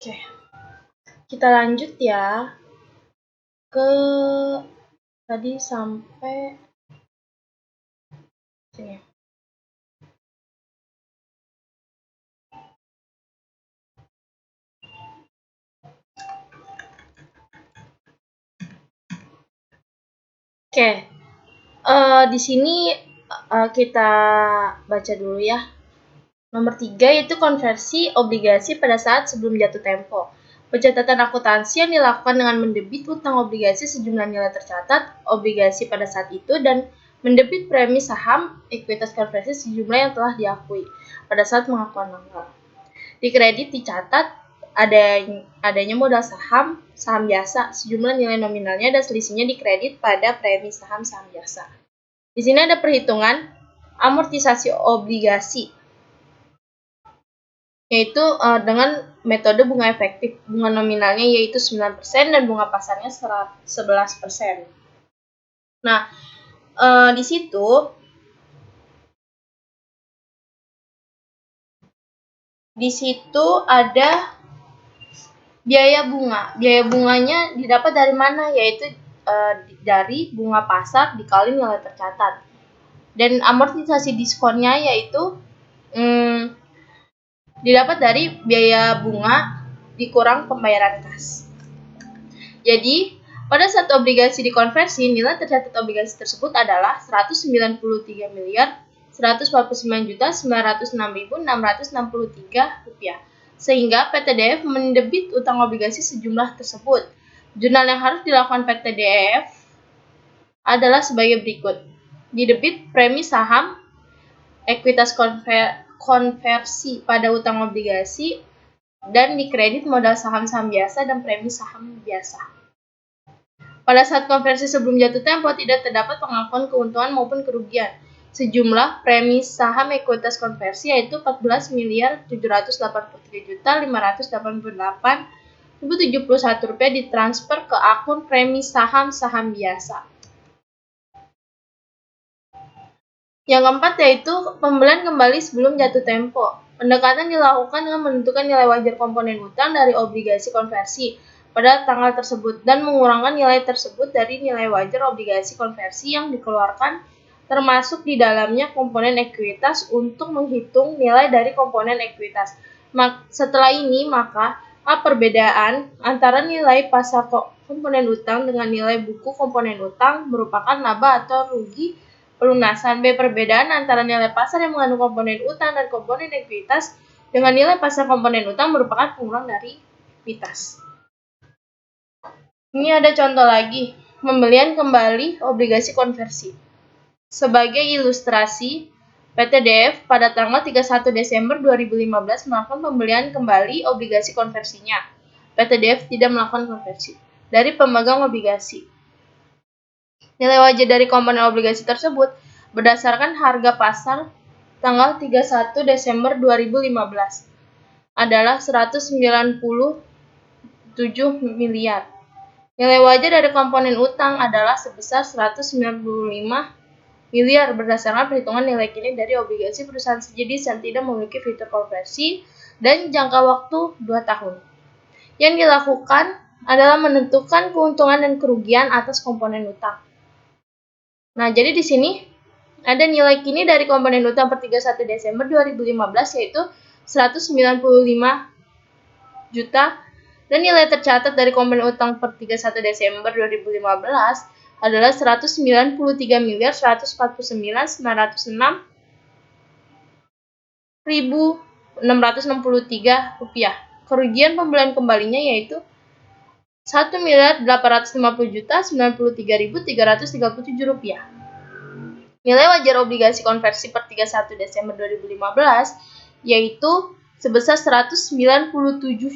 Oke, kita lanjut ya ke tadi sampai sini. Oke, di sini kita baca dulu ya. Nomor 3 yaitu konversi obligasi pada saat sebelum jatuh tempo. Pencatatan akuntansi yang dilakukan dengan mendebit utang obligasi sejumlah nilai tercatat obligasi pada saat itu dan mendebit premi saham ekuitas konversi sejumlah yang telah diakui pada saat pengakuan tanggal. Di kredit dicatat adanya modal saham biasa sejumlah nilai nominalnya dan selisihnya di kredit pada premi saham biasa. Di sini ada perhitungan amortisasi obligasi, yaitu dengan metode bunga efektif. Bunga nominalnya yaitu 9% dan bunga pasarnya 11%. Nah, di situ ada biaya bunga. Biaya bunganya didapat dari mana? Yaitu dari bunga pasar dikali nilai tercatat. Dan amortisasi diskonnya yaitu didapat dari biaya bunga dikurang pembayaran kas. Jadi, pada saat obligasi dikonversi, nilai tercatat obligasi tersebut adalah 193.149.906.663 rupiah. Sehingga PTDF mendebit utang obligasi sejumlah tersebut. Jurnal yang harus dilakukan PTDF adalah sebagai berikut. Didebit premi saham ekuitas konversi pada utang obligasi dan dikredit modal saham-saham biasa dan premi saham biasa. Pada saat konversi sebelum jatuh tempo tidak terdapat pengakuan keuntungan maupun kerugian. Sejumlah premi saham ekuitas konversi yaitu 14.783.588.071 rupiah ditransfer ke akun premi saham biasa. Yang keempat yaitu pembelian kembali sebelum jatuh tempo. Pendekatan dilakukan dengan menentukan nilai wajar komponen utang dari obligasi konversi pada tanggal tersebut dan mengurangkan nilai tersebut dari nilai wajar obligasi konversi yang dikeluarkan termasuk di dalamnya komponen ekuitas untuk menghitung nilai dari komponen ekuitas. Setelah ini maka perbedaan antara nilai pasar komponen utang dengan nilai buku komponen utang merupakan laba atau rugi pelunasan. B. Perbedaan antara nilai pasar yang mengandung komponen utang dan komponen ekuitas dengan nilai pasar komponen utang merupakan pengurang dari ekuitas. Ini ada contoh lagi, pembelian kembali obligasi konversi. Sebagai ilustrasi, PTDF pada tanggal 31 Desember 2015 melakukan pembelian kembali obligasi konversinya. PTDF tidak melakukan konversi dari pemegang obligasi. Nilai wajar dari komponen obligasi tersebut berdasarkan harga pasar tanggal 31 Desember 2015 adalah 197 miliar. Nilai wajar dari komponen utang adalah sebesar 195 miliar berdasarkan perhitungan nilai kini dari obligasi perusahaan sejenis yang tidak memiliki fitur konversi dan jangka waktu 2 tahun. Yang dilakukan adalah menentukan keuntungan dan kerugian atas komponen utang. Nah, jadi di sini ada nilai kini dari komponen utang per 31 Desember 2015 yaitu 195 juta dan nilai tercatat dari komponen utang per 31 Desember 2015 adalah 193.149.906.663 rupiah. Kerugian pembelian kembalinya yaitu 1.850.093.337 rupiah. Nilai wajar obligasi konversi per 31 Desember 2015 yaitu sebesar 197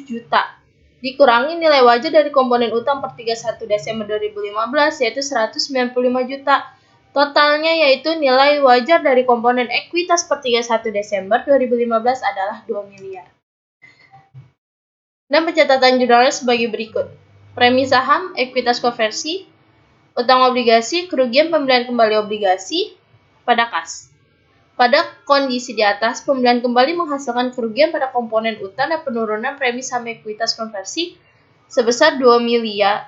juta. Dikurangi nilai wajar dari komponen utang per 31 Desember 2015 yaitu 195 juta. Totalnya yaitu nilai wajar dari komponen ekuitas per 31 Desember 2015 adalah 2 miliar. Dan pencatatan jurnalnya sebagai berikut. Premi saham, ekuitas konversi, utang obligasi, kerugian pembelian kembali obligasi pada kas. Pada kondisi di atas, pembelian kembali menghasilkan kerugian pada komponen utang dan penurunan premi saham ekuitas konversi sebesar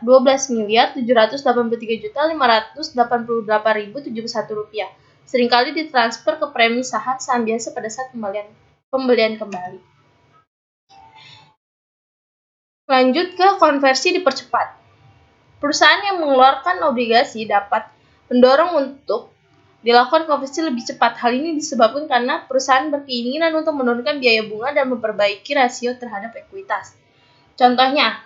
12.783.588.071 rupiah. Seringkali ditransfer ke premi saham biasa pada saat pembelian kembali. Lanjut ke konversi dipercepat. Perusahaan yang mengeluarkan obligasi dapat mendorong untuk dilakukan konversi lebih cepat. Hal ini disebabkan karena perusahaan berkeinginan untuk menurunkan biaya bunga dan memperbaiki rasio terhadap ekuitas. Contohnya,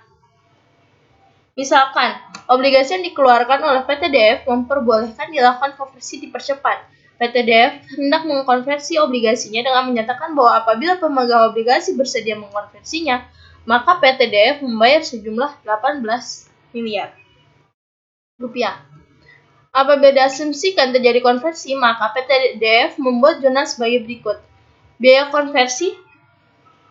misalkan, obligasi yang dikeluarkan oleh PT-DF memperbolehkan dilakukan konversi dipercepat. PT-DF hendak mengkonversi obligasinya dengan menyatakan bahwa apabila pemegang obligasi bersedia mengkonversinya, maka PT-DF membayar sejumlah 18 miliar rupiah. Apabila diasumsikan terjadi konversi, maka PT-DF membuat jurnal sebagai berikut. Biaya konversi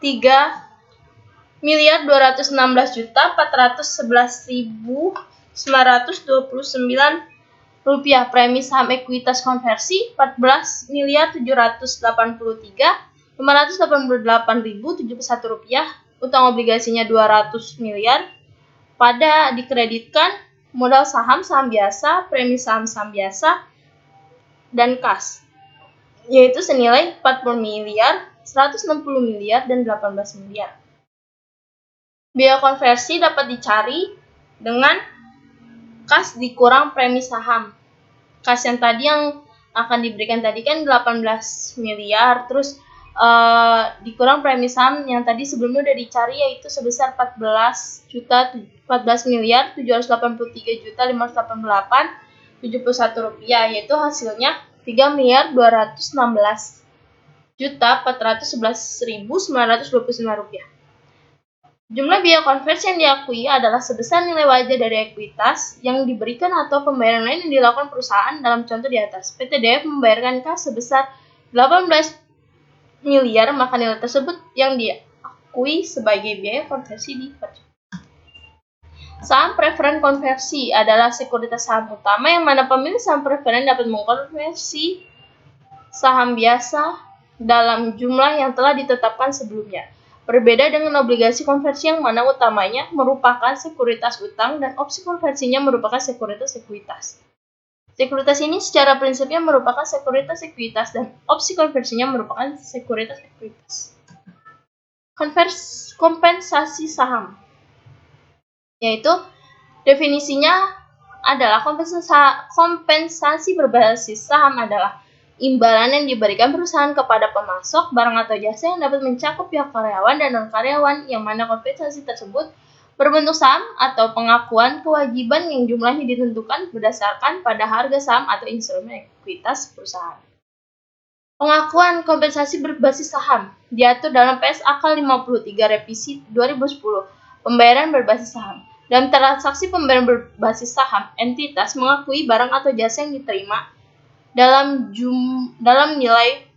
3.216.411.929 rupiah. Premi saham ekuitas konversi 14.783.588.071 rupiah. Utang obligasinya 200 miliar. Pada dikreditkan modal saham biasa, premi saham biasa, dan kas, yaitu senilai 40 miliar, 160 miliar, dan 18 miliar. Biaya konversi dapat dicari dengan kas dikurang premi saham. Kas yang akan diberikan tadi kan 18 miliar, terus dikurang premi saham yang tadi sebelumnya udah dicari, yaitu sebesar 14.783.588.071 rupiah, yaitu hasilnya 3.216.411.929 rupiah. Jumlah biaya konversi yang diakui adalah sebesar nilai wajar dari ekuitas yang diberikan atau pembayaran lain yang dilakukan perusahaan. Dalam contoh di atas, PT-DF membayarkan kas sebesar 18 miliar, maka nilai tersebut yang diakui sebagai biaya konversi dipercepat. Saham preferen konversi adalah sekuritas saham utama yang mana pemilik saham preferen dapat mengkonversi saham biasa dalam jumlah yang telah ditetapkan sebelumnya. Berbeda dengan obligasi konversi yang mana utamanya merupakan sekuritas utang dan opsi konversinya merupakan sekuritas ekuitas. Sekuritas ini secara prinsipnya merupakan sekuritas ekuitas dan opsi konversinya merupakan sekuritas ekuitas. Kompensasi saham, yaitu definisinya adalah kompensasi berbasis saham adalah imbalan yang diberikan perusahaan kepada pemasok barang atau jasa yang dapat mencakup pihak karyawan dan non-karyawan, yang mana kompensasi tersebut berbentuk saham atau pengakuan kewajiban yang jumlahnya ditentukan berdasarkan pada harga saham atau instrumen ekuitas perusahaan. Pengakuan kompensasi berbasis saham diatur dalam PSAK 53 Revisi 2010, Pembayaran berbasis saham. Dalam transaksi pembayaran berbasis saham, entitas mengakui barang atau jasa yang diterima dalam nilai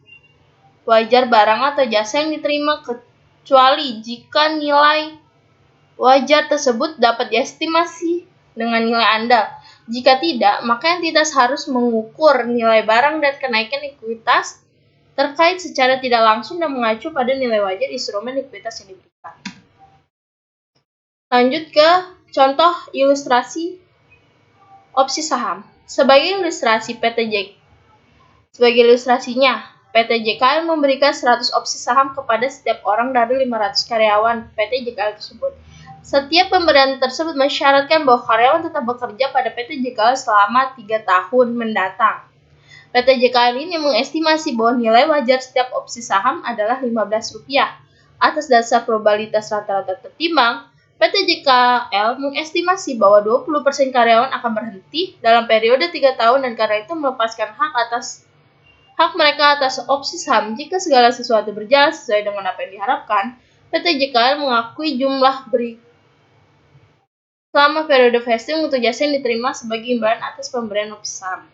wajar barang atau jasa yang diterima, kecuali jika nilai wajar tersebut dapat diestimasi dengan nilai andal. Jika tidak, maka entitas harus mengukur nilai barang dan kenaikan ekuitas terkait secara tidak langsung dan mengacu pada nilai wajar instrumen ekuitas yang diberikan. Lanjut ke contoh ilustrasi opsi saham. Sebagai ilustrasinya, PT JKL memberikan 100 opsi saham kepada setiap orang dari 500 karyawan PT JKL tersebut. Setiap pemberian tersebut mensyaratkan bahwa karyawan tetap bekerja pada PT JKL selama 3 tahun mendatang. PT JKL ini mengestimasi bahwa nilai wajar setiap opsi saham adalah Rp15. Atas dasar probabilitas rata-rata tertimbang, PT JKL mengestimasi bahwa 20% karyawan akan berhenti dalam periode 3 tahun dan karena itu melepaskan hak mereka atas opsi saham. Jika segala sesuatu berjalan sesuai dengan apa yang diharapkan, PT JKL mengakui jumlah selama periode vesting untuk jasa yang diterima sebagai imbalan atas pemberian opsi saham.